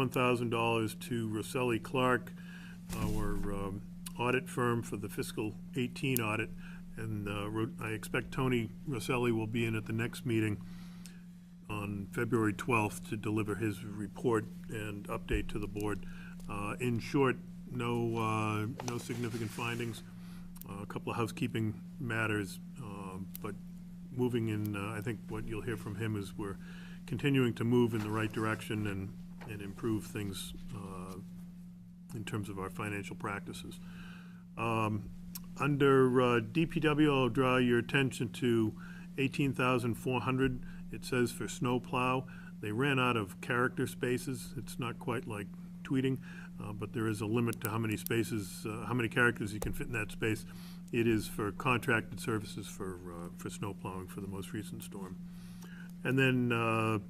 $21,000 to Rosselli Clark, our audit firm for the fiscal 18 audit. And I expect Tony Rosselli will be in at the next meeting on February 12th to deliver his report and update to the board. In short, no significant findings. A couple of housekeeping matters, but moving in, I think what you'll hear from him is we're continuing to move in the right direction and improve things in terms of our financial practices. Under DPW, I'll draw your attention to $18,400. It says for snow plow. They ran out of character spaces. It's not quite like tweeting, but there is a limit to how many spaces, how many characters you can fit in that space. It is for contracted services for snow plowing for the most recent storm. And then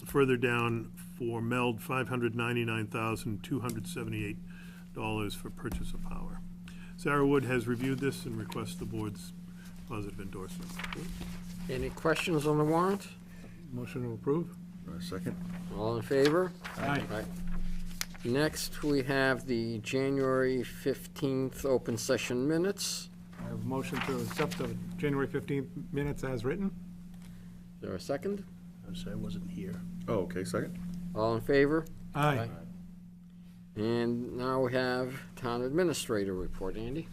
further down for MELD, $599,278 for purchase of power. Sarah Wood has reviewed this and requests the board's positive endorsement. Any questions on the warrant? Motion to approve. Second. All in favor? Aye. Next, we have the January 15th open session minutes. I have a motion to accept the January 15th minutes as written. Is there a second? I wasn't here. Oh, okay, second. All in favor? Aye. And now we have town administrator report. Andy?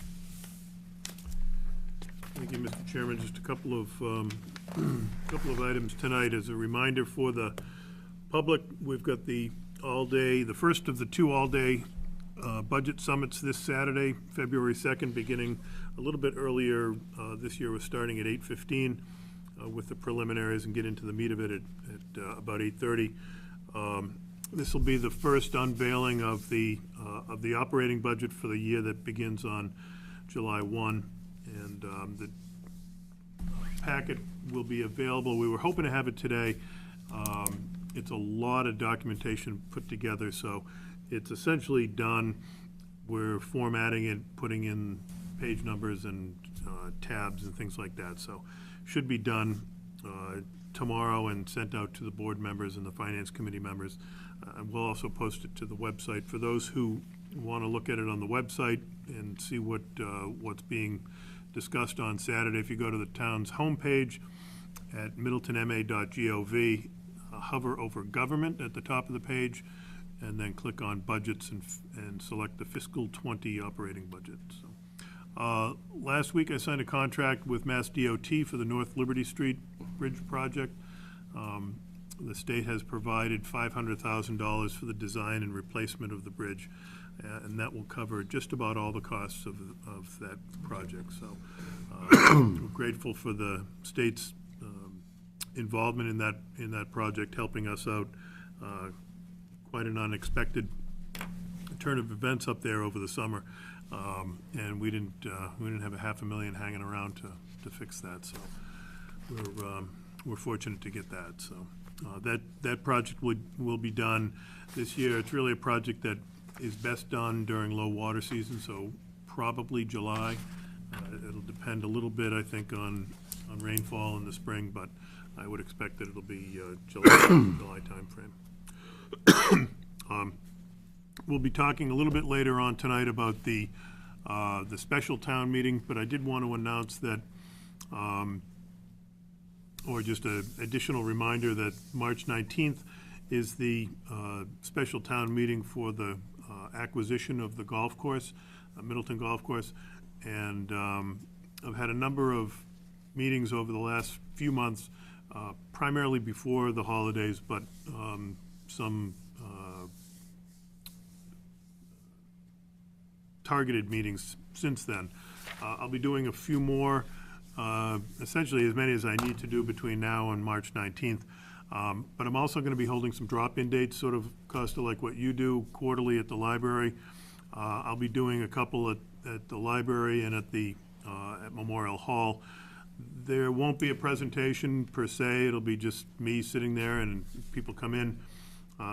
Thank you, Mr. Chairman. Just a couple of items tonight. As a reminder for the public, we've got the first of the two all-day budget summits this Saturday, February 2nd, beginning a little bit earlier. This year we're starting at 8:15 with the preliminaries and get into the meat of it at about 8:30. This will be the first unveiling of the operating budget for the year that begins on July 1, and the packet will be available. We were hoping to have it today. It's a lot of documentation put together, so it's essentially done. We're formatting it, putting in page numbers and tabs and things like that, so should be done tomorrow and sent out to the board members and the finance committee members. We'll also post it to the website for those who want to look at it on the website and see what's being discussed on Saturday. If you go to the town's homepage at middletonma.gov, hover over government at the top of the page, and then click on budgets and select the fiscal 20 operating budget. So, last week I signed a contract with Mass DOT for the North Liberty Street Bridge project. The state has provided $500,000 for the design and replacement of the bridge, and that will cover just about all the costs of that project. So we're grateful for the state's involvement in that project, helping us out. Quite an unexpected turn of events up there over the summer, and we didn't have $500,000 hanging around to fix that. So we're fortunate to get that. So that project will be done this year. It's really a project that is best done during low water season, so probably July. It'll depend a little bit, I think, on rainfall in the spring, but I would expect that it'll be July timeframe. We'll be talking a little bit later on tonight about the special town meeting, but I did want to announce that, or just an additional reminder that March 19th is the special town meeting for the acquisition of the golf course, Middleton Golf Course, and I've had a number of meetings over the last few months, primarily before the holidays, but some targeted meetings since then. I'll be doing a few more, essentially as many as I need to do between now and March 19th. But I'm also going to be holding some drop-in dates, sort of, Costa, like what you do quarterly at the library. I'll be doing a couple at the library and at Memorial Hall. There won't be a presentation per se. It'll be just me sitting there, and people come in,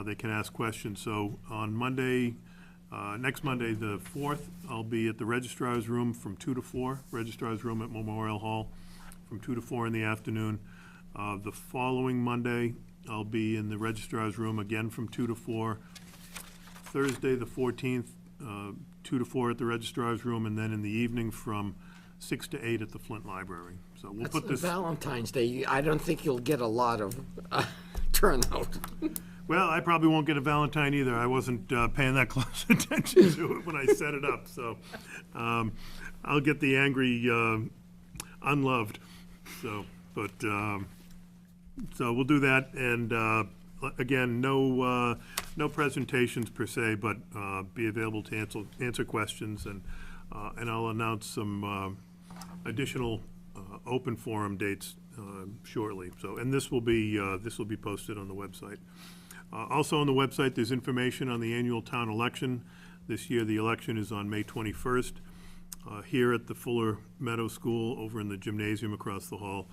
they can ask questions. So on Monday, next Monday, the 4th, I'll be at the Registrar's Room from 2 to 4, Registrar's Room at Memorial Hall from 2 to 4 in the afternoon. The following Monday, I'll be in the Registrar's Room again from 2 to 4, Thursday, the 14th, 2 to 4 at the Registrar's Room, and then in the evening from 6 to 8 at the Flint Library. So we'll put this, Valentine's Day, I don't think you'll get a lot of turnout. well, I probably won't get a Valentine either. I wasn't paying that close attention to it when I set it up, so I'll get the angry unloved. So, but, so we'll do that, and again, no presentations per se, but be available to answer questions, and I'll announce some additional open forum dates shortly. So, and this will be posted on the website. Also on the website, there's information on the annual town election. This year, the election is on May 21st, here at the Fuller Meadow School over in the gymnasium across the hall.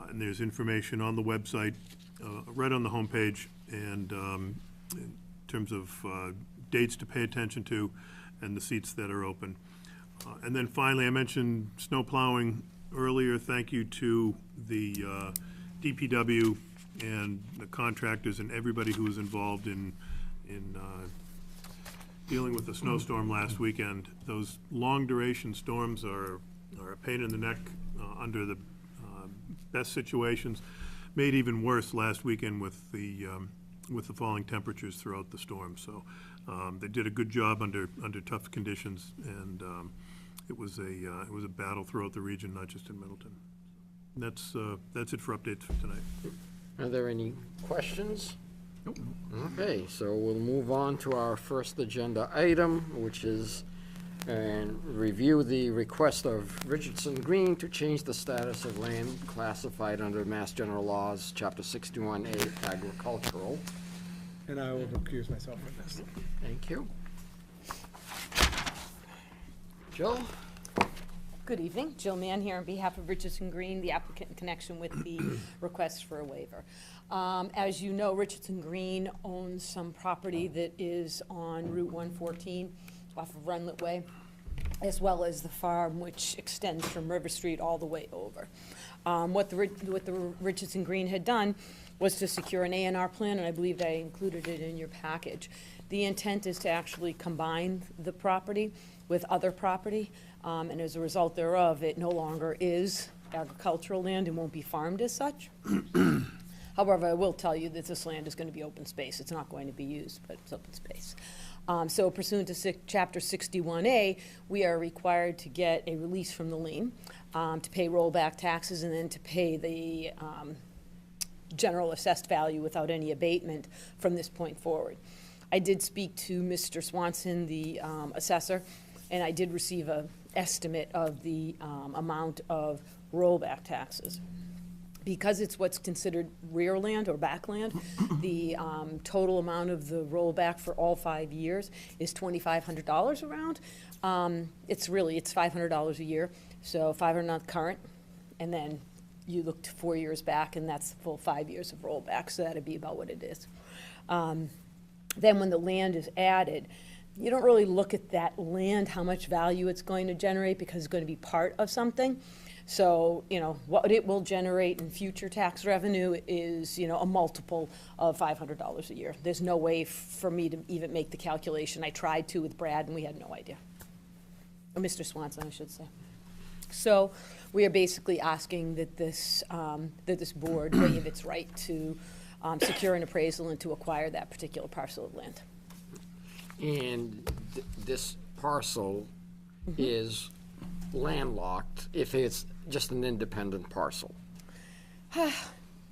And there's information on the website, right on the homepage, and in terms of dates to pay attention to and the seats that are open. And then finally, I mentioned snow plowing earlier. Thank you to the DPW and the contractors and everybody who was involved in dealing with the snowstorm last weekend. Those long-duration storms are a pain in the neck under the best situations. Made even worse last weekend with the falling temperatures throughout the storm. So they did a good job under tough conditions, and it was a battle throughout the region, not just in Middleton. That's it for updates for tonight. Are there any questions? Nope. Okay, so we'll move on to our first agenda item, which is review the request of Richardson Green to change the status of land classified under Mass General Laws, Chapter 61A, agricultural. And I will recuse myself from this. Thank you. Jill? Good evening. Jill Mann here on behalf of Richardson Green, the applicant in connection with the request for a waiver. As you know, Richardson Green owns some property that is on Route 114 off of Runlet Way, as well as the farm, which extends from River Street all the way over. What the Richardson Green had done was to secure an A&R plan, and I believe I included it in your package. The intent is to actually combine the property with other property, and as a result thereof, it no longer is agricultural land and won't be farmed as such. However, I will tell you that this land is going to be open space. It's not going to be used, but it's open space. So pursuant to Chapter 61A, we are required to get a release from the lien, to pay rollback taxes, and then to pay the general assessed value without any abatement from this point forward. I did speak to Mr. Swanson, the assessor, and I did receive an estimate of the amount of rollback taxes. Because it's what's considered rear land or backland, the total amount of the rollback for all 5 years is $2,500 around. It's $500 a year, so $500 not current, and then you look to 4 years back, and that's the full 5 years of rollback, so that'd be about what it is. Then when the land is added, you don't really look at that land, how much value it's going to generate, because it's going to be part of something. So, what it will generate in future tax revenue is, a multiple of $500 a year. There's no way for me to even make the calculation. I tried to with Brad, and we had no idea. Or Mr. Swanson, I should say. So, we are basically asking that this board waive its right to secure an appraisal and to acquire that particular parcel of land. And this parcel is landlocked if it's just an independent parcel?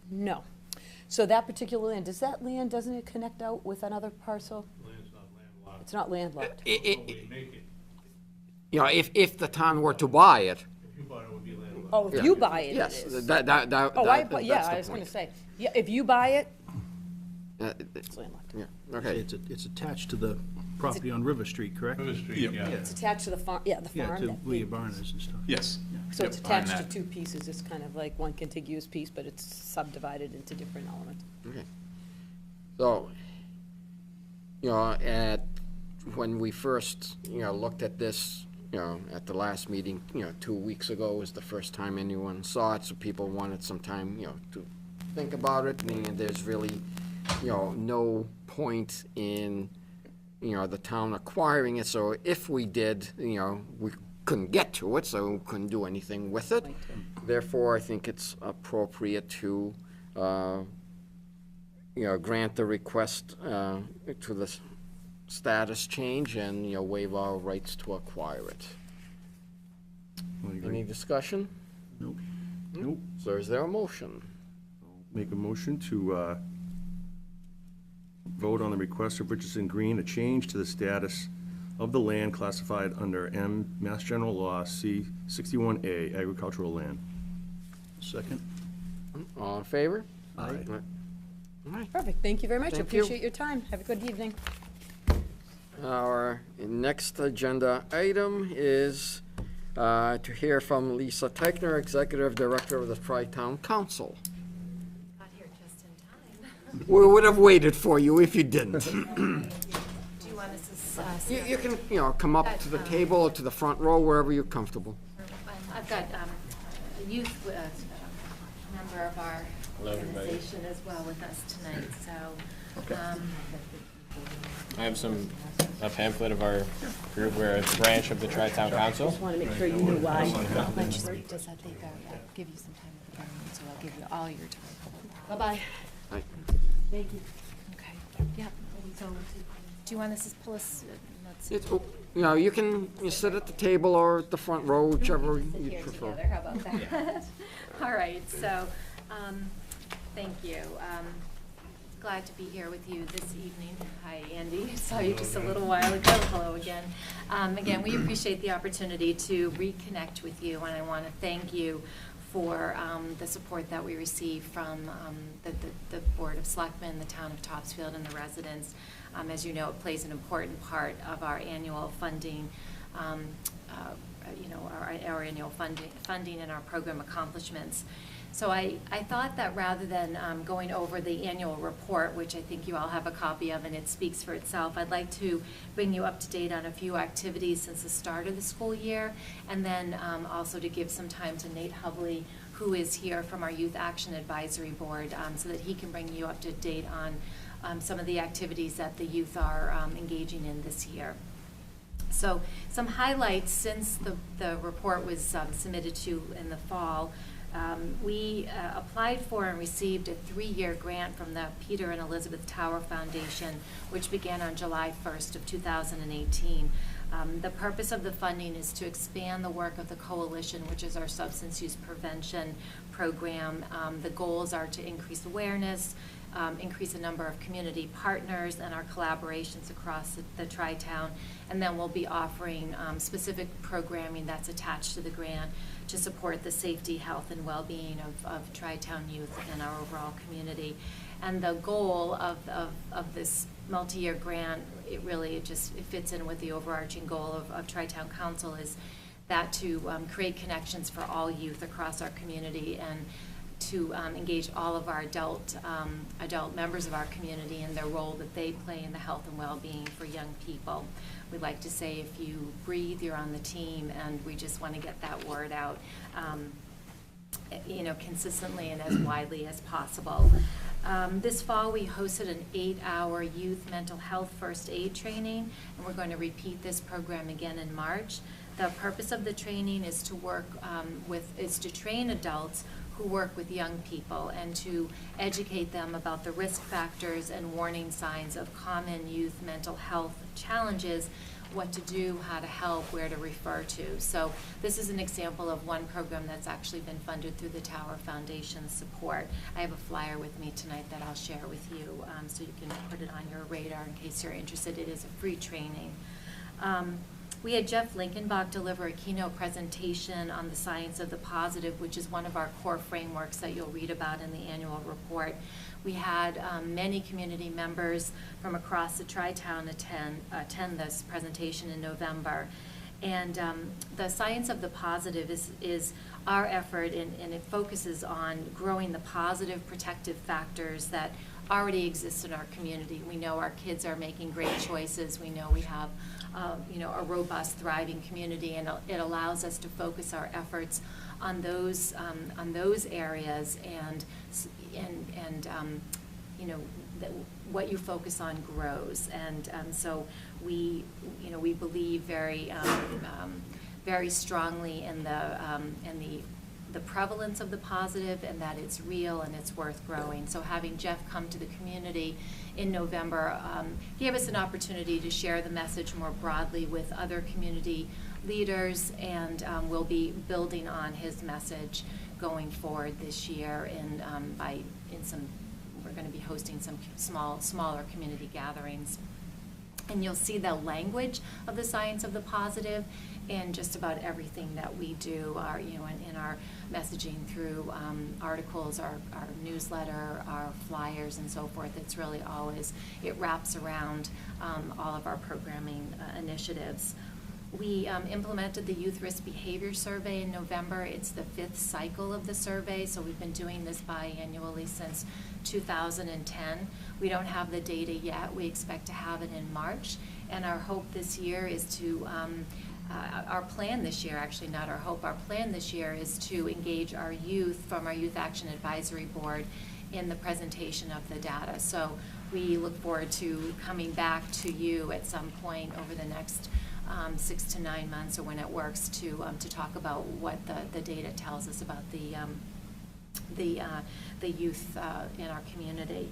No. So that particular land, doesn't it connect out with another parcel? Land's not landlocked. It's not landlocked. If the town were to buy it. If you bought it, it would be landlocked. Oh, if you buy it, Yes, it is. that's I the was going point. to say, yeah, if you buy it, It's it's landlocked. Yeah, okay. It's attached to the property on River Street, correct? River Street, yeah. It's attached to the farm, the Yeah, farm. to that where your big barn piece. is and stuff. Yes. So Yep, it's on attached to that. two pieces. It's kind of like one contiguous piece, but it's subdivided into different elements. Okay. So, when we first, looked at this, at the last meeting, 2 weeks ago was the first time anyone saw it, so people wanted some time, to think about it, and there's really, no point in, the town acquiring it, so if we did, we couldn't get to it, so we couldn't do anything with it. Therefore, I think it's appropriate to, grant the request to the status change and, waive our rights to acquire it. Any discussion? Nope. Nope. So is there a motion? Make a motion to vote on the request of Richardson Green, a change to the status of the land classified under Mass General Law C 61A, agricultural land. Second? All in favor? Aye. All right. Perfect, thank you very much. Thank you. Appreciate your time. Have a good evening. Our next agenda item is to hear from Lisa Teichner, Executive Director of the Tri-Town Council. Got here just in time. We would have waited for you if you didn't. Do you want us to, You can, come up to the table or to the front row, wherever you're comfortable. I've got a youth member of our organization as well with us tonight, so. I have a pamphlet of our group. We're a branch of the Tri-Town Council. Just want to make sure you knew why. I'll let you speak, just that they go, I'll give you some time at the beginning, so I'll give you all your time. Bye-bye. Aye. Thank you. Okay, yeah, so, do you want us to pull us, let's see. You can sit at the table or at the front row, whichever you Here prefer. together, how about that? All right, so, thank you. Glad to be here with you this evening. Hi, Andy. Saw you just a little while ago. Hello again. Again, we appreciate the opportunity to reconnect with you, and I want to thank you for the support that we receive from the Board of Selectmen, the town of Topsfield, and the residents. As you know, it plays an important part of our annual funding, our annual funding and our program accomplishments. So I thought that rather than going over the annual report, which I think you all have a copy of and it speaks for itself, I'd like to bring you up to date on a few activities since the start of the school year, and then also to give some time to Nate Hubley, who is here from our Youth Action Advisory Board, so that he can bring you up to date on some of the activities that the youth are engaging in this year. So some highlights since the report was submitted to in the fall. We applied for and received a 3-year grant from the Peter and Elizabeth Tower Foundation, which began on July 1st of 2018. The purpose of the funding is to expand the work of the coalition, which is our substance use prevention program. The goals are to increase awareness, increase the number of community partners and our collaborations across the Tri-Town, and then we'll be offering specific programming that's attached to the grant to support the safety, health, and well-being of Tri-Town youth and our overall community. And the goal of this multi-year grant, it fits in with the overarching goal of Tri-Town Council, is that to create connections for all youth across our community and to engage all of our adult members of our community in their role that they play in the health and well-being for young people. We like to say, if you breathe, you're on the team, and we just want to get that word out, consistently and as widely as possible. This fall, we hosted an 8-hour youth mental health first aid training, and we're going to repeat this program again in March. The purpose of the training is to train adults who work with young people and to educate them about the risk factors and warning signs of common youth mental health challenges, what to do, how to help, where to refer to. So this is an example of one program that's actually been funded through the Tower Foundation support. I have a flyer with me tonight that I'll share with you, so you can put it on your radar in case you're interested. It is a free training. We had Jeff Linkenbach deliver a keynote presentation on the science of the positive, which is one of our core frameworks that you'll read about in the annual report. We had many community members from across the Tri-Town attend this presentation in November. And the science of the positive is our effort, and it focuses on growing the positive protective factors that already exist in our community. We know our kids are making great choices. We know we have a robust, thriving community, and it allows us to focus our efforts on those areas and what you focus on grows. And so we believe very strongly in the prevalence of the positive, and that it's real and it's worth growing. So having Jeff come to the community in November gave us an opportunity to share the message more broadly with other community leaders, and we'll be building on his message going forward this year. We're going to be hosting some smaller community gatherings. And you'll see the language of the science of the positive in just about everything that we do, in our messaging through articles, our newsletter, our flyers, and so forth. It's really always, it wraps around all of our programming initiatives. We implemented the Youth Risk Behavior Survey in November. It's the 5th cycle of the survey, so we've been doing this biannually since 2010. We don't have the data yet. We expect to have it in March, and our hope this year is to, our plan this year, actually not our hope, our plan this year is to engage our youth from our Youth Action Advisory Board in the presentation of the data. So we look forward to coming back to you at some point over the next 6 to 9 months, or when it works, to talk about what the data tells us about the youth in our community.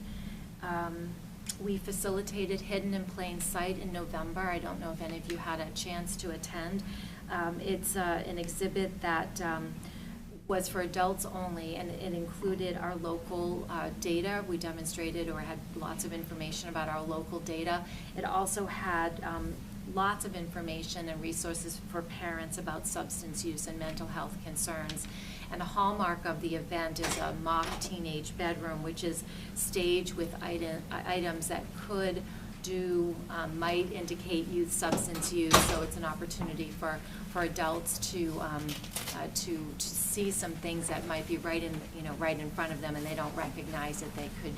We facilitated Hidden in Plain Sight in November. I don't know if any of you had a chance to attend. It's an exhibit that was for adults only, and it included our local data. We demonstrated or had lots of information about our local data. It also had lots of information and resources for parents about substance use and mental health concerns. And a hallmark of the event is a mock teenage bedroom, which is staged with items that might indicate youth substance use. So it's an opportunity for adults to see some things that might be right in front of them, and they don't recognize that they could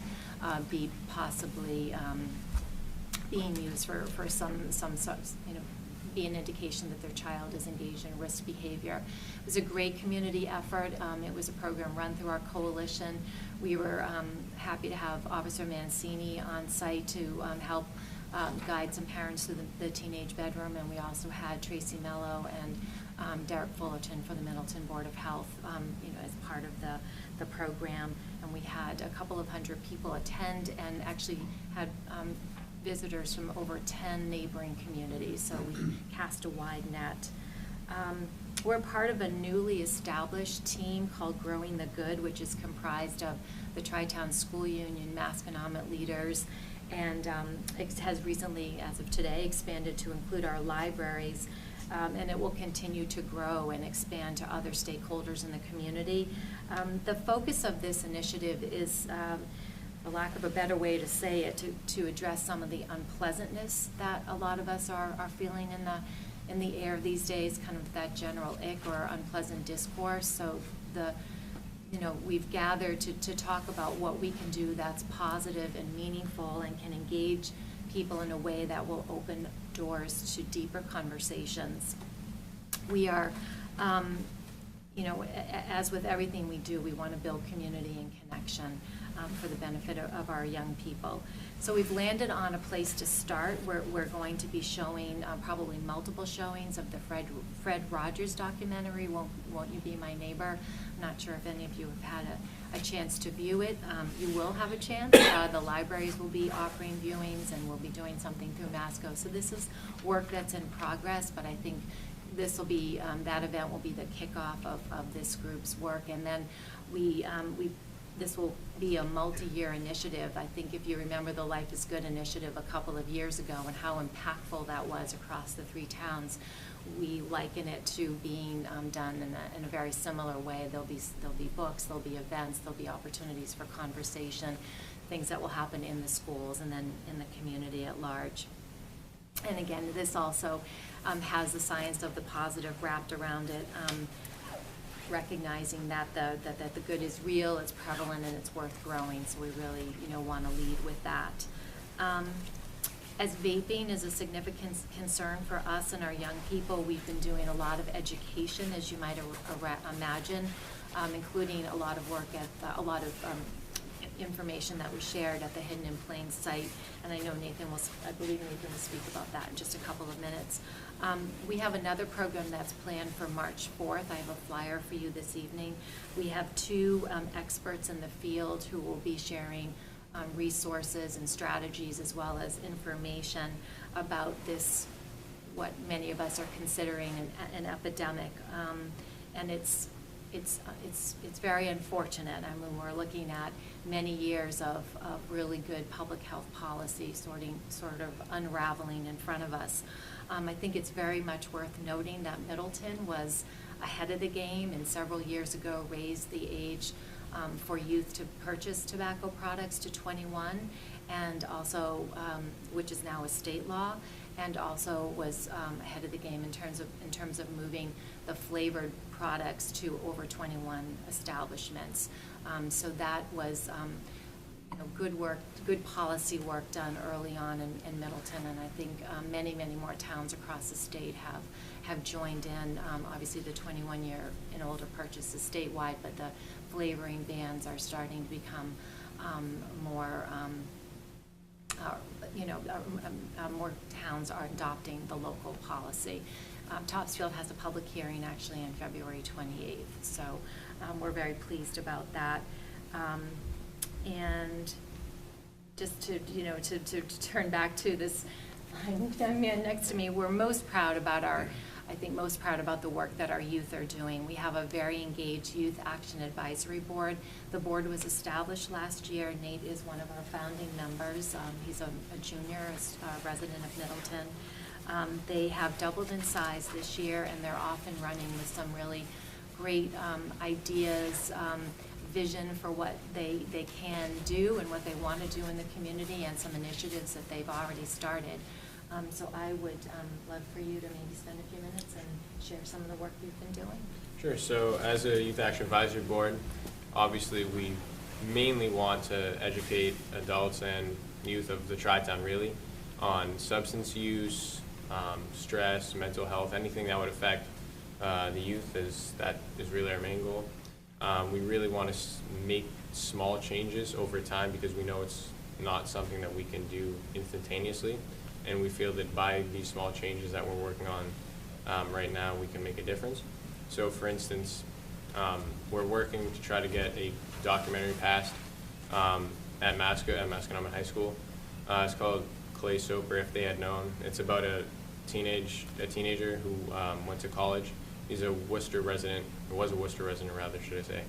be possibly being used for be an indication that their child is engaged in risk behavior. It was a great community effort. It was a program run through our coalition. We were happy to have Officer Mancini on site to help guide some parents through the teenage bedroom, and we also had Tracy Mello and Derek Fullerton for the Middleton Board of Health, as part of the program. And we had a couple of hundred people attend, and actually had visitors from over 10 neighboring communities, so we cast a wide net. We're part of a newly established team called Growing the Good, which is comprised of the Tri-Town School Union, Masconomet leaders, and it has recently, as of today, expanded to include our libraries, and it will continue to grow and expand to other stakeholders in the community. The focus of this initiative is, for lack of a better way to say it, to address some of the unpleasantness that a lot of us are feeling in the air these days, kind of that general ick or unpleasant discourse. So we've gathered to talk about what we can do that's positive and meaningful and can engage people in a way that will open doors to deeper conversations. We are, as with everything we do, we want to build community and connection for the benefit of our young people. So we've landed on a place to start. We're going to be showing probably multiple showings of the Fred Rogers documentary, Won't You Be My Neighbor? I'm not sure if any of you have had a chance to view it. You will have a chance. The libraries will be offering viewings, and we'll be doing something through Masco. So this is work that's in progress, but I think this will be, that event will be the kickoff of this group's work. And then this will be a multi-year initiative. I think if you remember the Life is Good initiative a couple of years ago and how impactful that was across the 3 towns, we liken it to being done in a very similar way. There'll be books, there'll be events, there'll be opportunities for conversation, things that will happen in the schools and then in the community at large. And again, this also has the science of the positive wrapped around it, recognizing that the good is real, it's prevalent, and it's worth growing. So we really, want to lead with that. As vaping is a significant concern for us and our young people, we've been doing a lot of education, as you might imagine, including a lot of work at information that was shared at the Hidden in Plain site, and I know I believe Nathan will speak about that in just a couple of minutes. We have another program that's planned for March 4th. I have a flyer for you this evening. We have two experts in the field who will be sharing resources and strategies as well as information about this, what many of us are considering an epidemic. And it's very unfortunate. I mean, we're looking at many years of really good public health policy sort of unraveling in front of us. I think it's very much worth noting that Middleton was ahead of the game and several years ago raised the age for youth to purchase tobacco products to 21, and also, which is now a state law, and also was ahead of the game in terms of moving the flavored products to over 21 establishments. So that was good work, good policy work done early on in Middleton, and I think many more towns across the state have joined in. Obviously, the 21-year and older purchase is statewide, but the flavoring bans are starting to become more. More towns are adopting the local policy. Topsfield has a public hearing actually on February 28th, so we're very pleased about that. And just to turn back to this young man next to me, we're most proud about the work that our youth are doing. We have a very engaged Youth Action Advisory Board. The board was established last year. Nate is one of our founding members. He's a junior resident of Middleton. They have doubled in size this year, and they're off and running with some really great ideas, vision for what they can do and what they want to do in the community, and some initiatives that they've already started. So I would love for you to maybe spend a few minutes and share some of the work you've been doing. Sure. So as a Youth Action Advisory Board, obviously we mainly want to educate adults and youth of the Tri-Town really on substance use, stress, mental health, anything that would affect the youth. That is really our main goal. We really want to make small changes over time because we know it's not something that we can do instantaneously. And we feel that by these small changes that we're working on right now, we can make a difference. So for instance, we're working to try to get a documentary passed at Masconomet High School. It's called Clay Soper, If They Had Known. It's about a teenager who went to college. He's a Worcester resident, or was a Worcester resident rather, should I say.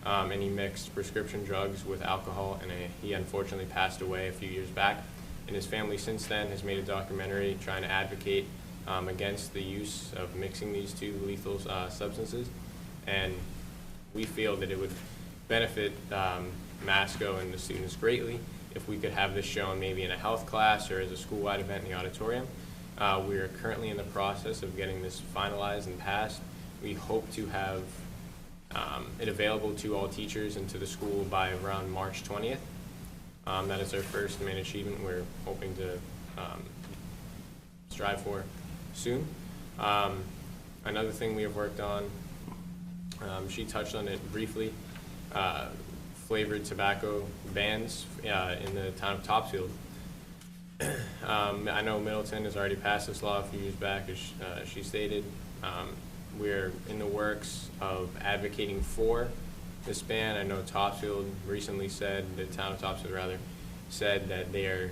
And he mixed prescription drugs with alcohol, and he unfortunately passed away a few years back. And his family since then has made a documentary trying to advocate against the use of mixing these two lethal substances. And we feel that it would benefit Masco and the students greatly if we could have this shown maybe in a health class or as a school-wide event in the auditorium. We are currently in the process of getting this finalized and passed. We hope to have it available to all teachers and to the school by around March 20th. That is our first main achievement we're hoping to strive for soon. Another thing we have worked on, she touched on it briefly, flavored tobacco bans in the town of Topsfield. I know Middleton has already passed this law a few years back, as she stated. We're in the works of advocating for this ban. I know Topsfield recently said, the town of Topsfield rather, said that they are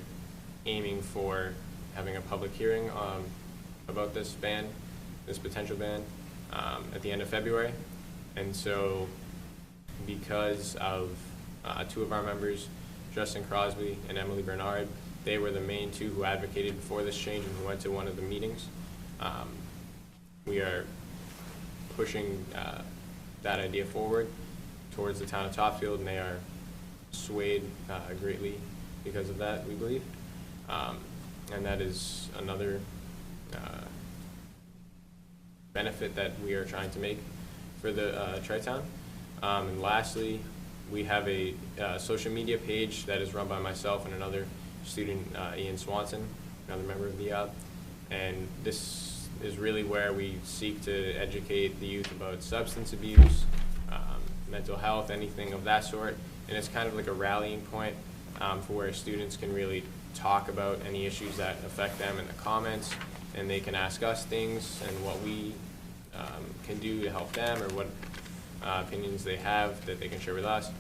aiming for having a public hearing about this ban, this potential ban, at the end of February. And so because of two of our members, Justin Crosby and Emily Bernard, they were the main two who advocated for this change and who went to one of the meetings. We are pushing that idea forward towards the town of Topsfield, and they are swayed greatly because of that, we believe. And that is another benefit that we are trying to make for the Tri-Town. And lastly, we have a social media page that is run by myself and another student, Ian Swanson, another member of the and this is really where we seek to educate the youth about substance abuse, mental health, anything of that sort, and it's kind of like a rallying point for where students can really talk about any issues that affect them in the comments, and they can ask us things and what we can do to help them, or what opinions they have that they can share with us.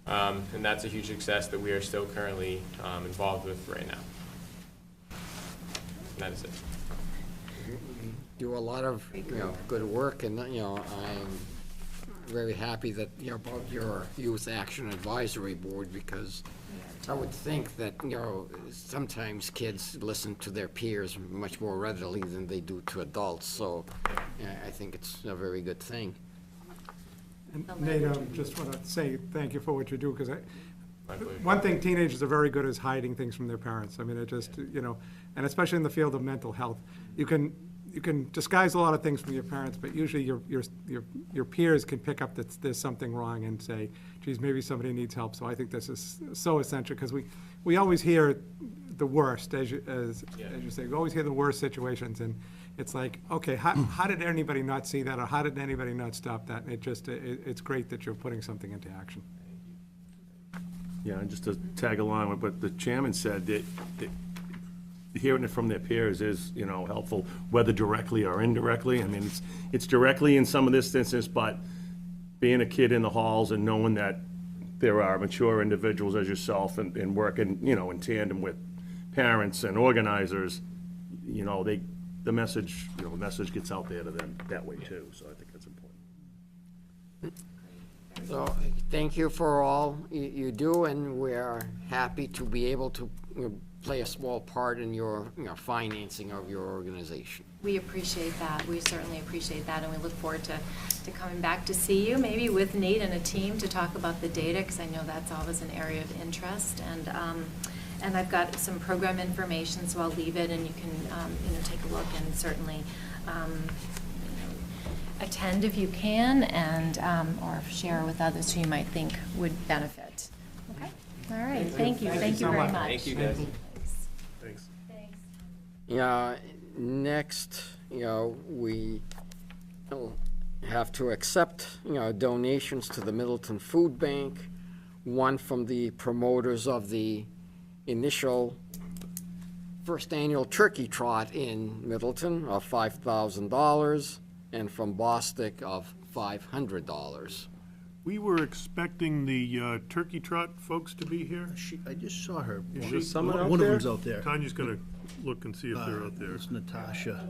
And that's a huge success that we are still currently involved with right now. And that is it. Do a lot of, good work, and, I'm very happy that, about your Youth Action Advisory Board, because I would think that, sometimes kids listen to their peers much more readily than they do to adults, so I think it's a very good thing. And Nate, I just want to say thank you for what you do, because My pleasure. one thing teenagers are very good is hiding things from their parents. I mean, it just, and especially in the field of mental health, you can disguise a lot of things from your parents, but usually your peers can pick up that there's something wrong and say, geez, maybe somebody needs help. So I think this is so essential, because we always hear the worst, as you say, we always hear the worst situations, and it's like, okay, how did anybody not see that, or how did anybody not stop that? And it's great that you're putting something into action. Yeah, and just to tag along with what the chairman said, that hearing it from their peers is, helpful, whether directly or indirectly. I mean, it's directly in some of this instance, but being a kid in the halls and knowing that there are mature individuals as yourself and working, in tandem with parents and organizers, the message gets out there to them that way too, so I think that's important. So, thank you for all you do, and we're happy to be able to play a small part in your, financing of your organization. We appreciate that. We certainly appreciate that, and we look forward to coming back to see you, maybe with Nate and a team, to talk about the data, because I know that's always an area of interest. And I've got some program information, so I'll leave it, and you can, take a look, and certainly, attend if you can, and, or share with others who you might think would benefit. Okay? All right, thank you. Thank you very much. Thank you, guys. Thanks. Thanks. Next, we have to accept, donations to the Middleton Food Bank, one from the promoters of the initial first annual turkey trot in Middleton of $5,000, and from Bostic of $500. We were expecting the turkey trot folks to be here. I just saw her. Is One she- someone out of there? them's out there. Tanya's gonna look and see if they're out there. It's Natasha.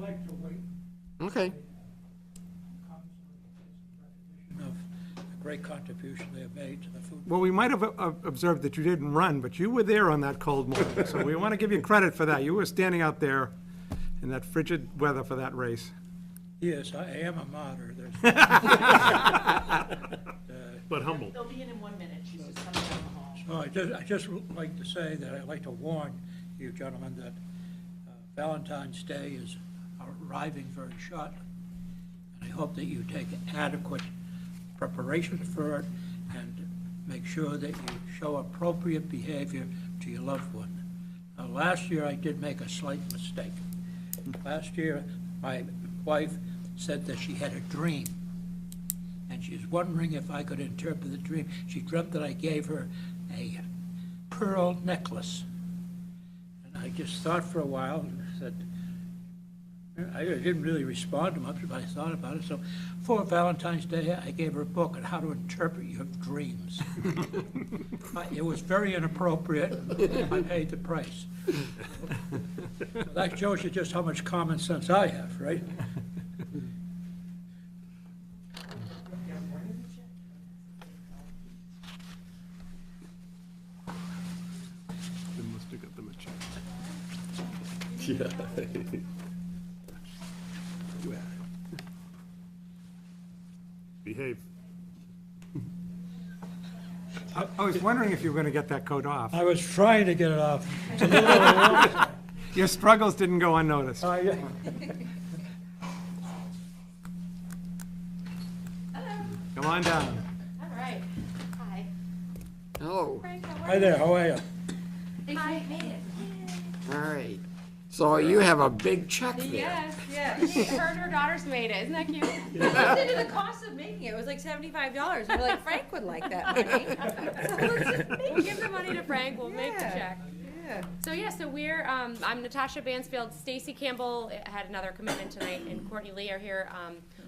Okay. Of the great contribution they have made to the food. Well, we might have observed that you didn't run, but you were there on that cold morning, so we want to give you credit for that. You were standing out there in that frigid weather for that race. Yes, I am a martyr. But humble. They'll be in 1 minute, she's just coming down the hall. So I just would like to say that I'd like to warn you gentlemen that Valentine's Day is arriving very shortly. And I hope that you take adequate preparation for it and make sure that you show appropriate behavior to your loved one. Last year, I did make a slight mistake. Last year, my wife said that she had a dream, and she's wondering if I could interpret the dream. She dreamt that I gave her a pearl necklace. And I just thought for a while and said, I didn't really respond to much, but I thought about it. So for Valentine's Day, I gave her a book on how to interpret your dreams. It was very inappropriate. I paid the price. So that shows you just how much common sense I have, right? They must have got them a check. Yeah. Behave. I was wondering if you were going to get that coat off. I was trying to get it off. It's a little over. Your struggles didn't go unnoticed. Yeah. Come on down. All right. Hi. Hello. Frank, how are Hi there, how are you? you? Hi, made it. All right. So you have a big check there. Yes, yes. Her and her daughters made it. Isn't that cute? We looked into the cost of making it. It was like $75. We're like, Frank would like that money. So let's just make We'll give the money to Frank. We'll make the Yeah. check. Yeah. So yeah, so we're, I'm Natasha Bansfield. Stacy Campbell had another commitment tonight, and Courtney Lee are here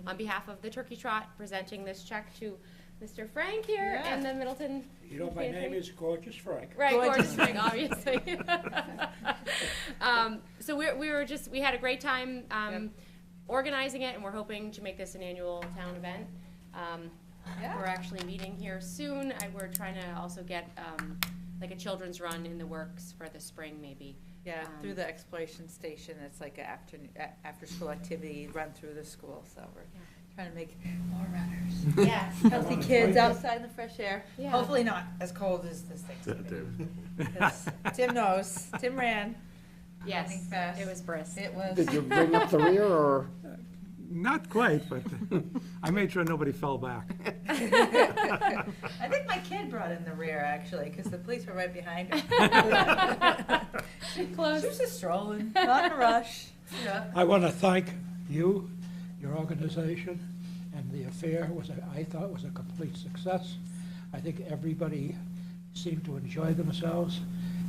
on behalf of the Turkey Trot, presenting this check to Mr. Frank here Yeah. and the Middleton. You know, my name is Gorgeous Frank. Right, Gorgeous. gorgeous Frank, obviously. So we had a great time organizing it, and we're hoping to make this an annual town event. Yeah. We're actually meeting here soon. We're trying to also get like a children's run in the works for the spring, maybe. Yeah, through the exploration station, it's like an after-school activity run through the school, so we're trying to make more runners. Yeah. Healthy kids outside in the fresh air. Yeah. Hopefully not as cold as this thing's gonna be. 'Cause Tim knows, Tim ran. Yes, Running fast. it was brisk. It was. Did you bring up the rear, or? Not quite, but I made sure nobody fell back. I think my kid brought in the rear, actually, because the police were right behind her. Close. She was just strolling, not in a rush. Yeah. I want to thank you, your organization, and the affair I thought was a complete success. I think everybody seemed to enjoy themselves,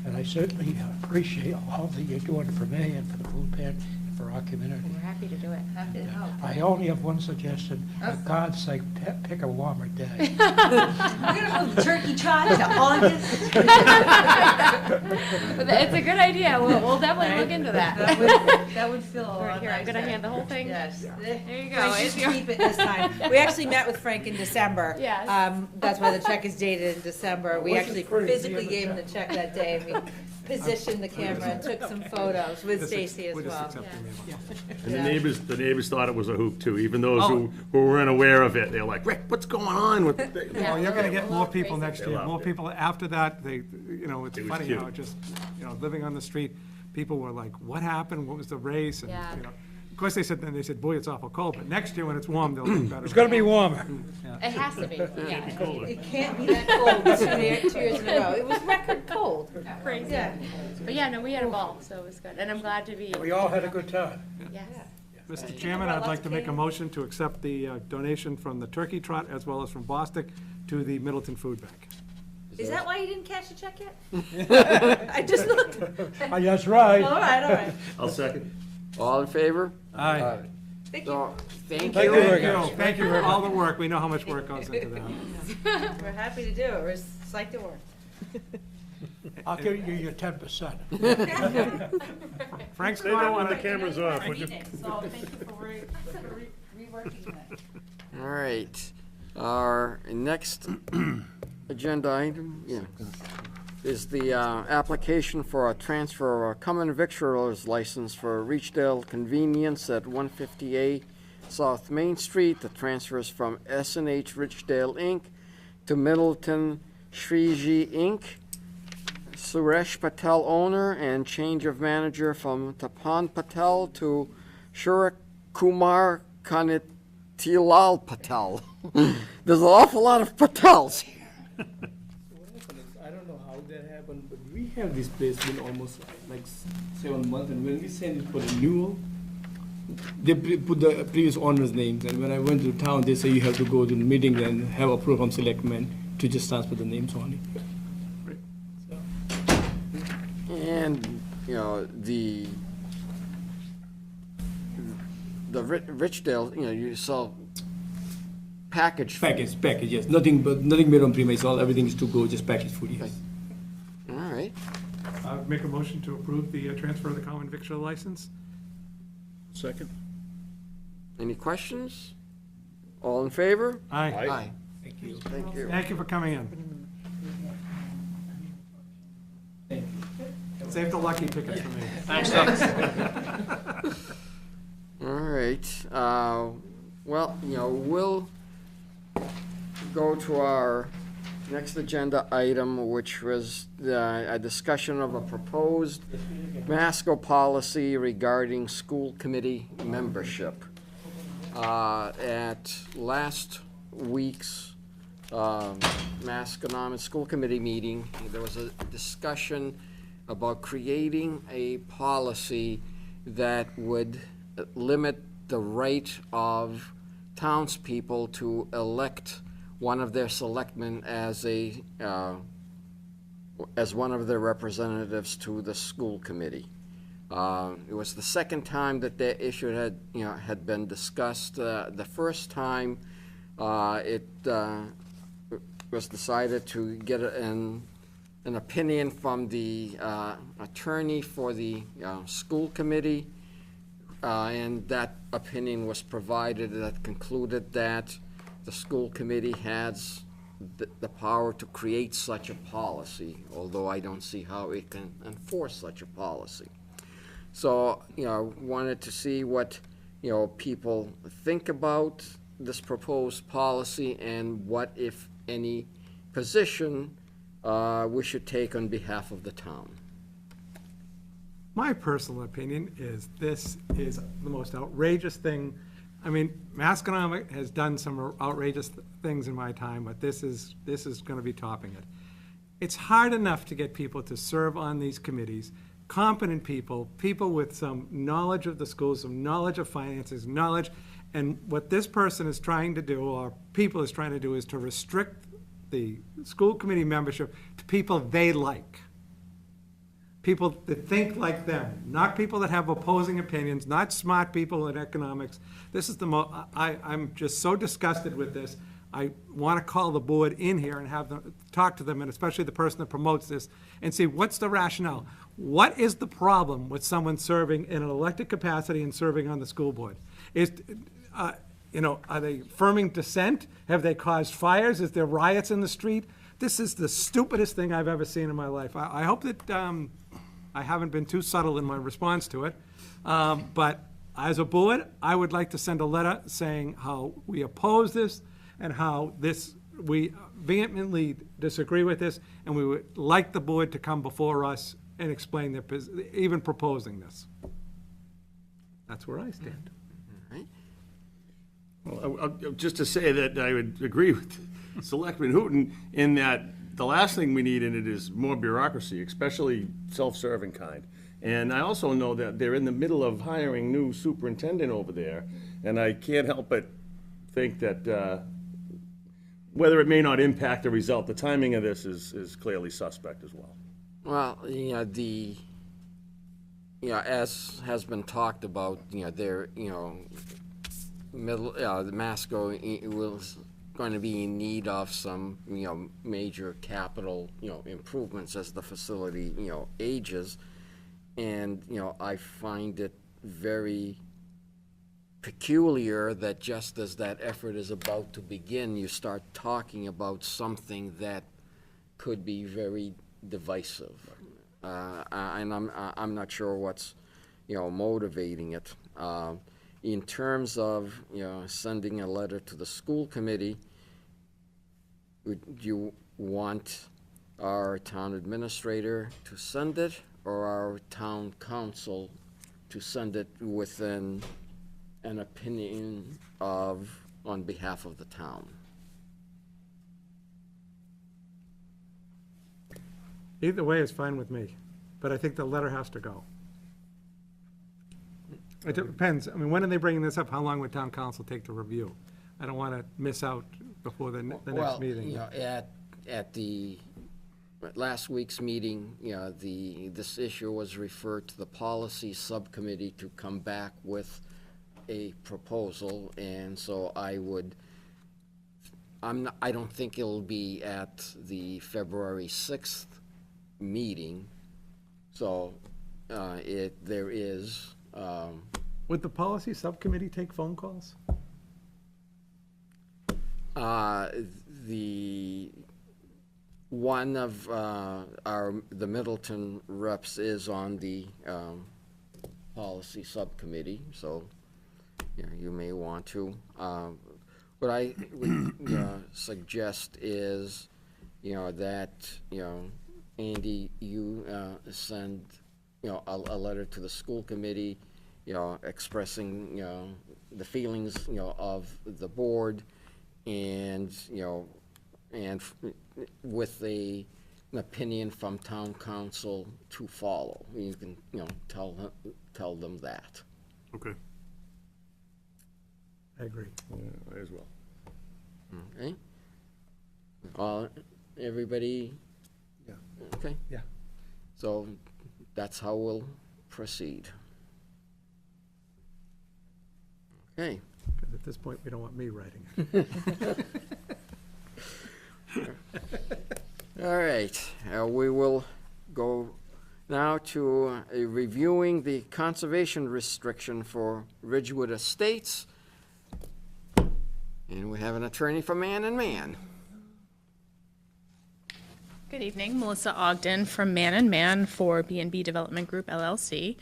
and I certainly appreciate all that you're doing for me and for the food pantry and for our community. We're happy to do it. Happy to help. I only have one suggestion, for God's sake, pick a warmer day. We're gonna move the turkey trot to August. It's a good idea. We'll definitely look into that. That would feel a All right, lot here, I'm gonna nicer. hand the whole thing. Yes. There you go. Frank, you It's should your- keep it this time. We actually met with Frank in December. Yes. That's why the check is dated in December. We actually physically gave him the check that day, and we positioned the camera and took some photos with Stacy as We're just well. accepting the amount. And Yeah. the neighbors thought it was a hoop too, even those who weren't aware of it. They're like, Rick, what's going on with the? Yeah. Well, you're gonna get more people Crazy. next They year, loved more it. people after that, it's It was funny cute. how just, living on the street, people were like, what happened, what was the race, and, Yeah. Of course, they said, boy, it's awful cold, but next year when it's warm, they'll get better. It's going to be warmer. It has to be, yeah. It can't be that cold 2 years in a row. It was record cold. Crazy. Yeah. But yeah, no, we had a ball, so it was good. And I'm glad to be, We all had a good time. yes. Mr. Chairman, I'd like to make a motion to accept the donation from the Turkey Trot as well as from Bostic to the Middleton Food Bank. Is that why you didn't cash the check yet? I just looked. Oh, that's right. All right. I'll second. All in favor? Aye. Thank you. So, thank Thank you. you, Rick. Thank you for all the work, we know how much work goes into that. We're happy to do it. We're psyched to work. I'll give you your 10%. Frank's Stay there going when on the camera's off, would you? So thank you for reworking that. All right. Our next agenda item, is the application for a transfer of a common victualer's license for Reachdale Convenience at 158 South Main Street. The transfer is from S&H Richdale, Inc. to Middleton Shriji, Inc. Suresh Patel, owner, and change of manager from Tapan Patel to Shurak Kumar Kanitilal Patel. There's an awful lot of Patels here. I don't know how that happened, but we have this place been almost like 7 months, and when we send it for renewal, they put the previous owner's names, and when I went to town, they say you have to go to the meeting and have approval from Selectmen to just transfer the names only. And, the Richdale, you sell packaged food. Package, yes, nothing made on premise, everything is to go, just packaged food, yes. All right. Make a motion to approve the transfer of the common victual license. Second? Any questions? All in favor? Aye. Aye. Thank you. Thank you. Thank you for coming in. Thank you. Save the lucky tickets for me. All right. Well, we'll go to our next agenda item, which was a discussion of a proposed Masco policy regarding school committee membership. At last week's Masconomet School Committee meeting, there was a discussion about creating a policy that would limit the right of townspeople to elect one of their selectmen as one of their representatives to the school committee. It was the second time that that issue had been discussed. The first time, it was decided to get an opinion from the attorney for the school committee, and that opinion was provided that concluded that the school committee has the power to create such a policy, although I don't see how it can enforce such a policy. So, wanted to see what, people think about this proposed policy and what, if any, position we should take on behalf of the town. My personal opinion is this is the most outrageous thing. I mean, Masconomet has done some outrageous things in my time, but this is going to be topping it. It's hard enough to get people to serve on these committees, competent people, people with some knowledge of the schools, some knowledge of finances, knowledge, and what this person is trying to do, or people is trying to do, is to restrict the school committee membership to people they like. People that think like them, not people that have opposing opinions, not smart people in economics. This is I'm just so disgusted with this. I want to call the board in here and have them, talk to them, and especially the person that promotes this, and see what's the rationale. What is the problem with someone serving in an elected capacity and serving on the school board? Are they affirming dissent? Have they caused fires? Is there riots in the street? This is the stupidest thing I've ever seen in my life. I hope that I haven't been too subtle in my response to it. But as a board, I would like to send a letter saying how we oppose this and how we vehemently disagree with this, and we would like the board to come before us and explain their, even proposing this. That's where I stand. Well, just to say that I would agree with Selectman Hooton in that the last thing we need in it is more bureaucracy, especially self-serving kind. And I also know that they're in the middle of hiring new superintendent over there, and I can't help but think that whether it may not impact the result, the timing of this is clearly suspect as well. Well, as has been talked about, the Masco was going to be in need of some, major capital, improvements as the facility, ages. And, I find it very peculiar that just as that effort is about to begin, you start talking about something that could be very divisive. And I'm not sure what's, motivating it. In terms of, sending a letter to the school committee, would you want our town administrator to send it, or our town council to send it with an opinion on behalf of the town? Either way is fine with me, but I think the letter has to go. It depends. I mean, when are they bringing this up? How long would town council take to review? I don't want to miss out before the next meeting. At the last week's meeting, this issue was referred to the policy subcommittee to come back with a proposal, and so I don't think it'll be at the February 6th meeting, so there is. Would the policy subcommittee take phone calls? One of the Middleton reps is on the policy subcommittee, so you may want to. What I would suggest is, that, Andy, you send, a letter to the school committee, expressing, the feelings, of the board, and, and with a an opinion from town council to follow. You can, tell them that. Okay. I agree. Yeah, I as well. Okay? Everybody? Yeah. Okay? Yeah. So that's how we'll proceed. Okay. Because at this point, we don't want me writing it. All right, we will go now to reviewing the conservation restriction for Ridgewood Estates. And we have an attorney for Man and Man. Good evening, Melissa Ogden from Man and Man for B&B Development Group LLC.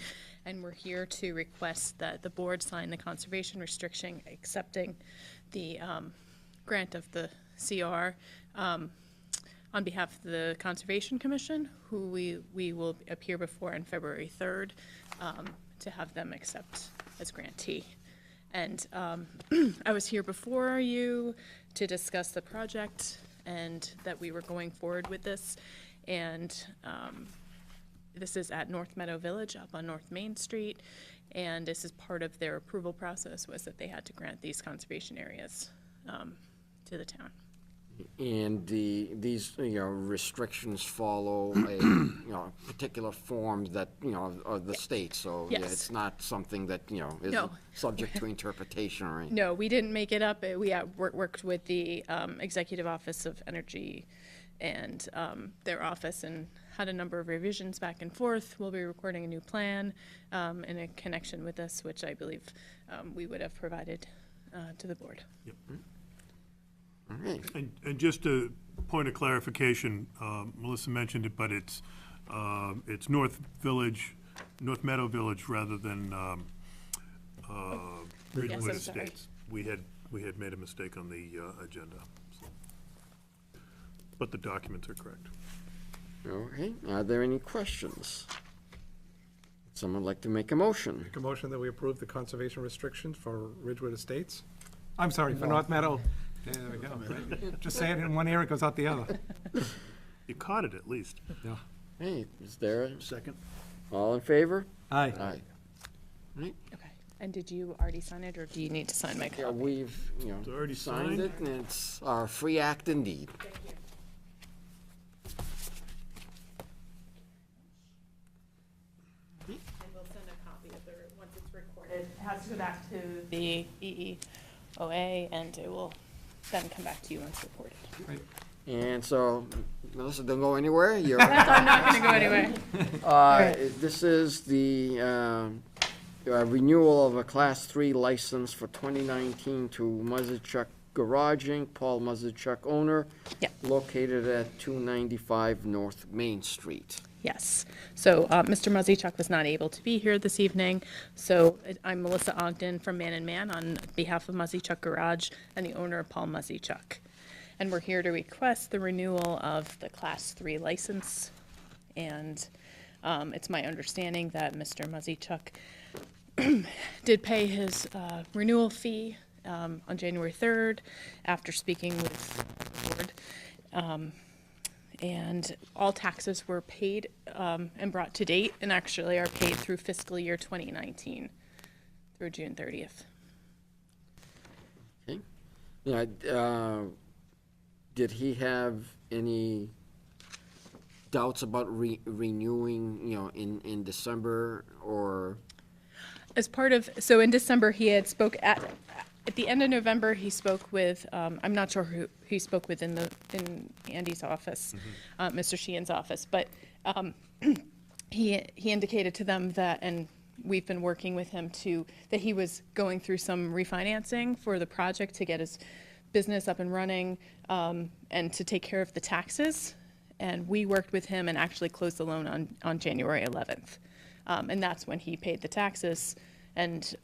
And we're here to request that the board sign the conservation restriction accepting the grant of the CR on behalf of the Conservation Commission, who we will appear before on February 3rd to have them accept as grantee. And I was here before you to discuss the project and that we were going forward with this. And this is at North Meadow Village up on North Main Street. And this is part of their approval process, was that they had to grant these conservation areas to the town. And these, restrictions follow a, particular form that, of the state, so yeah, Yes. it's not something that, is No. subject to interpretation or anything. No, we didn't make it up. We worked with the Executive Office of Energy and their office and had a number of revisions back and forth. We'll be recording a new plan in a connection with this, which I believe we would have provided to the board. Yep. All right. And just a point of clarification, Melissa mentioned it, but it's North Meadow Village rather than Ridgewood I'm sorry. Estates. We had made a mistake on the agenda. So. But the documents are correct. Okay, are there any questions? Someone like to make a motion? Make a motion that we approve the conservation restrictions for Ridgewood Estates? I'm sorry, for North Meadow. There we go. Just say it in one ear, it goes out the other. You caught it at least. Yeah. Hey, is there a, Second? all in favor? Aye. Aye. Right, Okay. And did you already sign it, or do you need to sign my yeah, copy? we've, It's already signed signed. it, and it's our free act indeed. And we'll send a copy of the, once it's recorded. It has to go back to the EEOA, and it will then come back to you once recorded. And so, Melissa, don't go anywhere, you're, I'm not gonna go anywhere. this is the, renewal of a Class 3 license for 2019 to Muzzychuck Garage Inc., Paul Muzzychuck owner. Yeah. Located at 295 North Main Street. Yes. So Mr. Muzzychuck was not able to be here this evening, so I'm Melissa Ogden from Man and Man on behalf of Muzzychuck Garage and the owner of Paul Muzzychuck. And we're here to request the renewal of the Class 3 license. And it's my understanding that Mr. Muzzychuck did pay his renewal fee on January 3rd after speaking with the board. And all taxes were paid and brought to date, and actually are paid through fiscal year 2019 through June 30th. Okay. Yeah, did he have any doubts about renewing, in December, or? As part of, so in December, he had spoke at the end of November, he spoke with, I'm not sure who he spoke with in Andy's office, Mr. Sheehan's office, but he indicated to them that, and we've been working with him that he was going through some refinancing for the project to get his business up and running, and to take care of the taxes. And we worked with him and actually closed the loan on January 11th. And that's when he paid the taxes, and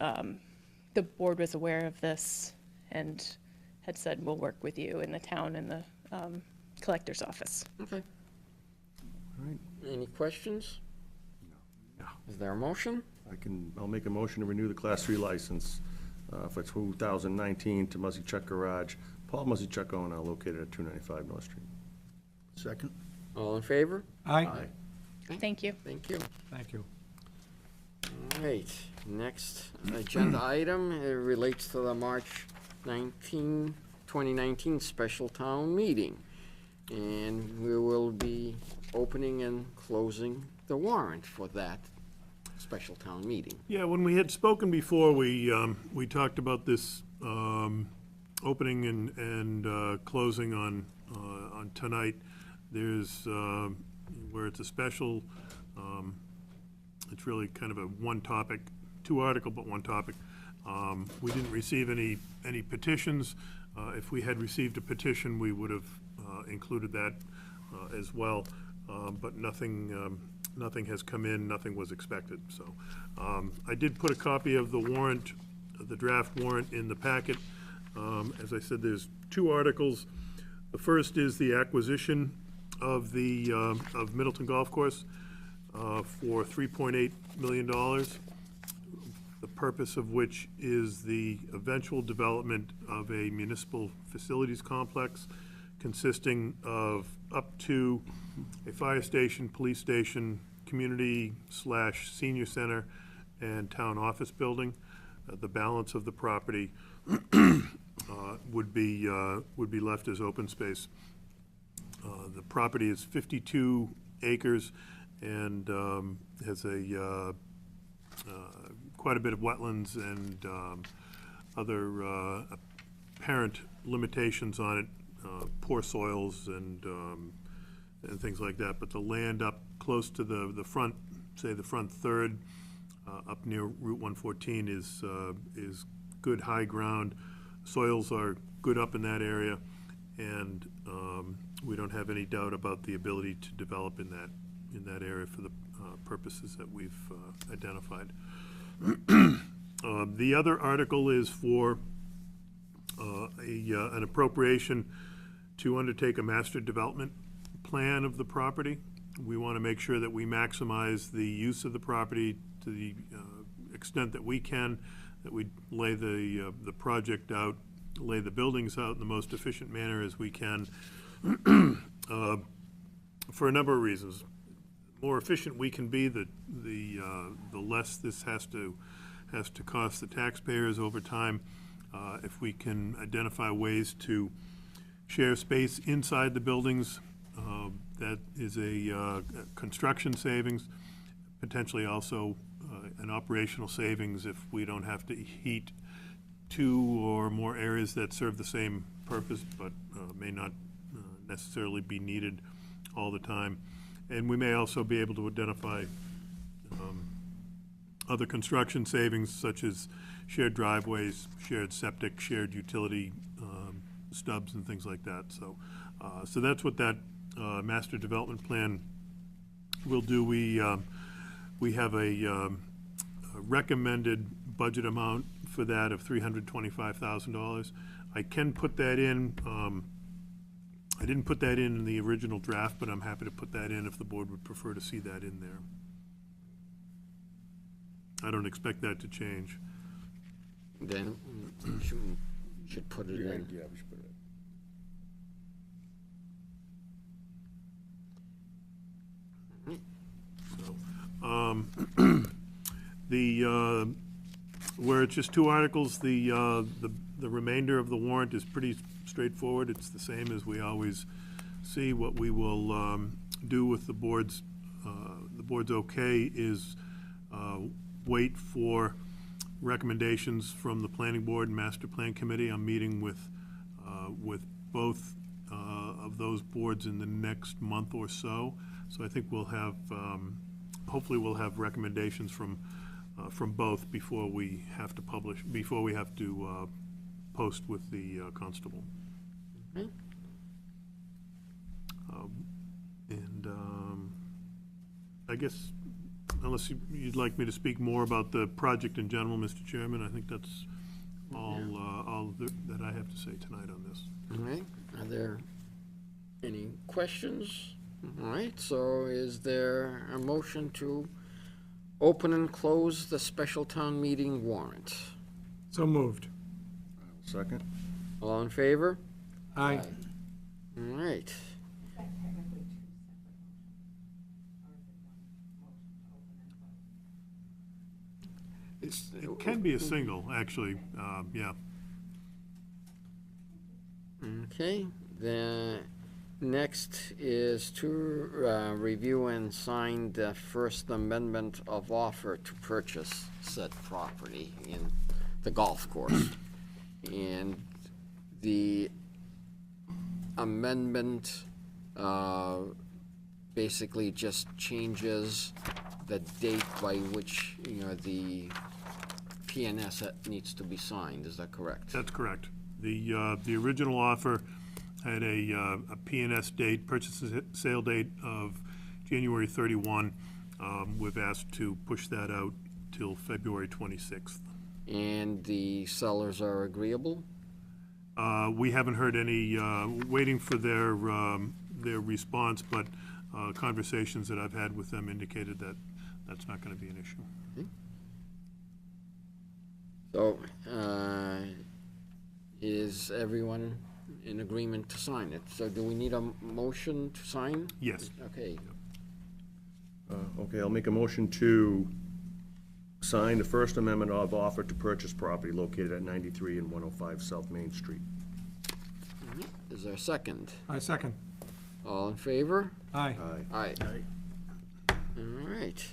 the board was aware of this and had said, we'll work with you in the town and the collector's office. Okay. All right, any questions? No. Is there a motion? I'll make a motion to renew the Class 3 license for 2019 to Muzzychuck Garage, Paul Muzzychuck owner, located at 295 North Street. Second? All in favor? Aye. Thank you. Thank you. Thank you. All right, next agenda item, it relates to the March 2019 special town meeting. And we will be opening and closing the warrant for that special town meeting. Yeah, when we had spoken before, we talked about this opening and closing on tonight. There's, where it's a special, it's really kind of a one topic, two article, but one topic. We didn't receive any petitions. If we had received a petition, we would have included that as well. But nothing has come in, nothing was expected. So I did put a copy of the warrant, the draft warrant, in the packet. As I said, there's two articles. The first is the acquisition of the of Middleton Golf Course for $3.8 million. The purpose of which is the eventual development of a municipal facilities complex consisting of up to a fire station, police station, community/senior center, and town office building. The balance of the property would be left as open space. The property is 52 acres and has a quite a bit of wetlands and other apparent limitations on it, poor soils and things like that. But the land up close to the front, say the front third, up near Route 114 is good high ground. Soils are good up in that area, and we don't have any doubt about the ability to develop in that area for the purposes that we've identified. The other article is for an appropriation to undertake a master development plan of the property. We want to make sure that we maximize the use of the property to the extent that we can, that we lay the project out, lay the buildings out in the most efficient manner as we can, for a number of reasons. The more efficient we can be, the less this has to cost the taxpayers over time. If we can identify ways to share space inside the buildings, that is a construction savings, potentially also an operational savings if we don't have to heat two or more areas that serve the same purpose but may not necessarily be needed all the time. And we may also be able to identify other construction savings such as shared driveways, shared septic, shared utility stubs and things like that. So that's what that master development plan will do. We have a recommended budget amount for that of $325,000. I can put that in. I didn't put that in the original draft, but I'm happy to put that in if the board would prefer to see that in there. I don't expect that to change. Then you should put it in. Yeah, we should put it in. Where it's just two articles, the remainder of the warrant is pretty straightforward. It's the same as we always see. What we will do with the board's okay is wait for recommendations from the planning board and master plan committee. I'm meeting with both of those boards in the next month or so. So I think we'll have, hopefully we'll have recommendations from both before we have to publish, before we have to post with the constable. Okay. And I guess, unless you'd like me to speak more about the project in general, Mr. Chairman, I think that's all that I have to say tonight on this. All right, are there any questions? All right, so is there a motion to open and close the special town meeting warrant? So moved. Second? All in favor? Aye. All right. It can be a single, actually, yeah. Okay, the next is to review and sign the First Amendment of offer to purchase said property in the golf course. And the amendment basically just changes the date by which, the PNS needs to be signed, is that correct? That's correct. The original offer had a PNS date, purchase and sale date of January 31. We've asked to push that out till February 26th. And the sellers are agreeable? We haven't heard any, waiting for their response, but conversations that I've had with them indicated that that's not going to be an issue. So, is everyone in agreement to sign it? So do we need a motion to sign? Yes. Okay, Okay, I'll make a motion to sign the First Amendment of offer to purchase property located at 93 and 105 South Main Street. is there a second? I second. All in favor? Aye. Aye. All right.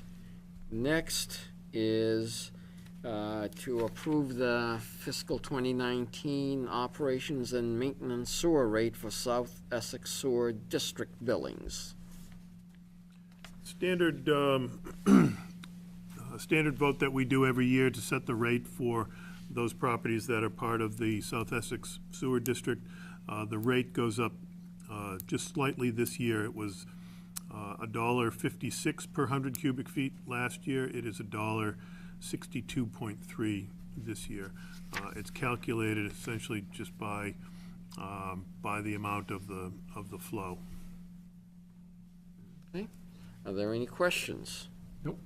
Next is to approve the fiscal 2019 operations and maintenance sewer rate for South Essex Sewer District billings. Standard, standard vote that we do every year to set the rate for those properties that are part of the South Essex Sewer District. The rate goes up just slightly this year. It was $1.56 per 100 cubic feet last year. It is $1.62.3 this year. It's calculated essentially just by the amount of the flow. Okay. Are there any questions? Nope.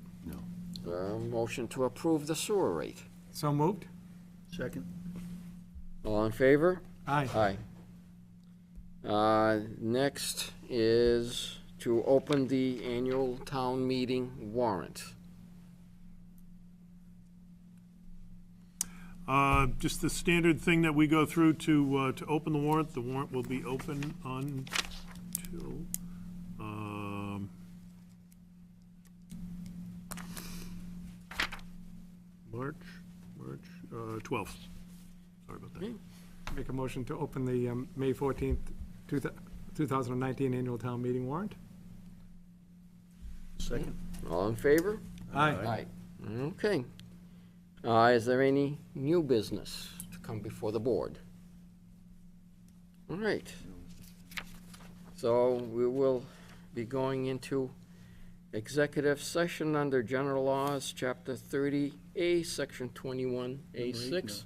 Motion to approve the sewer rate. So moved? Second? All in favor? Aye. Next is to open the annual town meeting warrant. Just the standard thing that we go through to open the warrant. The warrant will be open until March 12th. Sorry about that. Okay. Make a motion to open the May 14th, 2019 annual town meeting warrant. Second? All in favor? Aye. Okay. Is there any new business to come before the board? All right. So we will be going into executive session under General Laws, Chapter 30A, Section 21A6.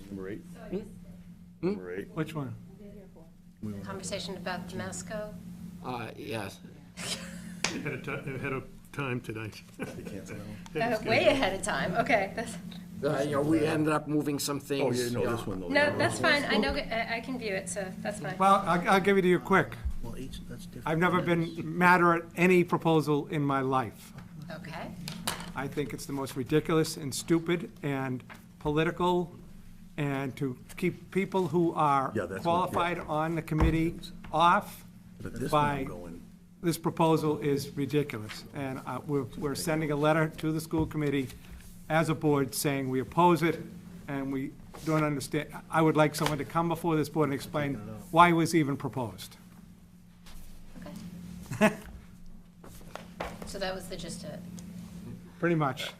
Number 8? Hmm? Number 8. Which one? Conversation about the Masco. Yes. Ahead of time tonight. Way ahead of time, okay. We ended up moving some things. Oh, yeah, no, this one, though. No, that's fine, I know, I can view it, so that's fine. Well, I'll give it to you quick. Well, that's different. I've never been madder at any proposal in my life. Okay, I think it's the most ridiculous and stupid and political, and to keep people who are Yeah, that's what- qualified on the committee off But this one by, I'm going, this proposal is ridiculous. And we're sending a letter to the school committee as a board saying we oppose it, and we don't understand. I would like someone to come before this board and explain why it was even proposed. okay. So that was the gist of it. Pretty much.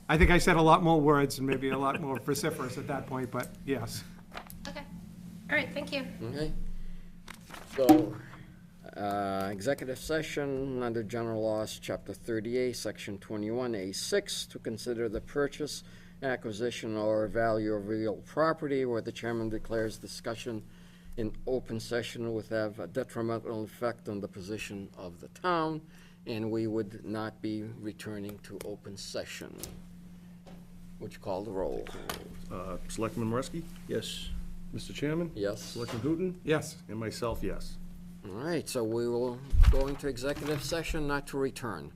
I think I said a lot more words and maybe a lot more vociferous at that point, but yes. Okay, all right, thank you. Okay. So, executive session under General Laws, Chapter 38, Section 21A6, to consider the purchase, acquisition, or value of real property where the chairman declares discussion in open session would have a detrimental effect on the position of the town, and we would not be returning to open session. Would you call the roll? Selectman Marusky? Yes. Mr. Chairman? Yes? Selectman Hooton? Yes. And myself, yes. All right, so we will go into executive session, not to return.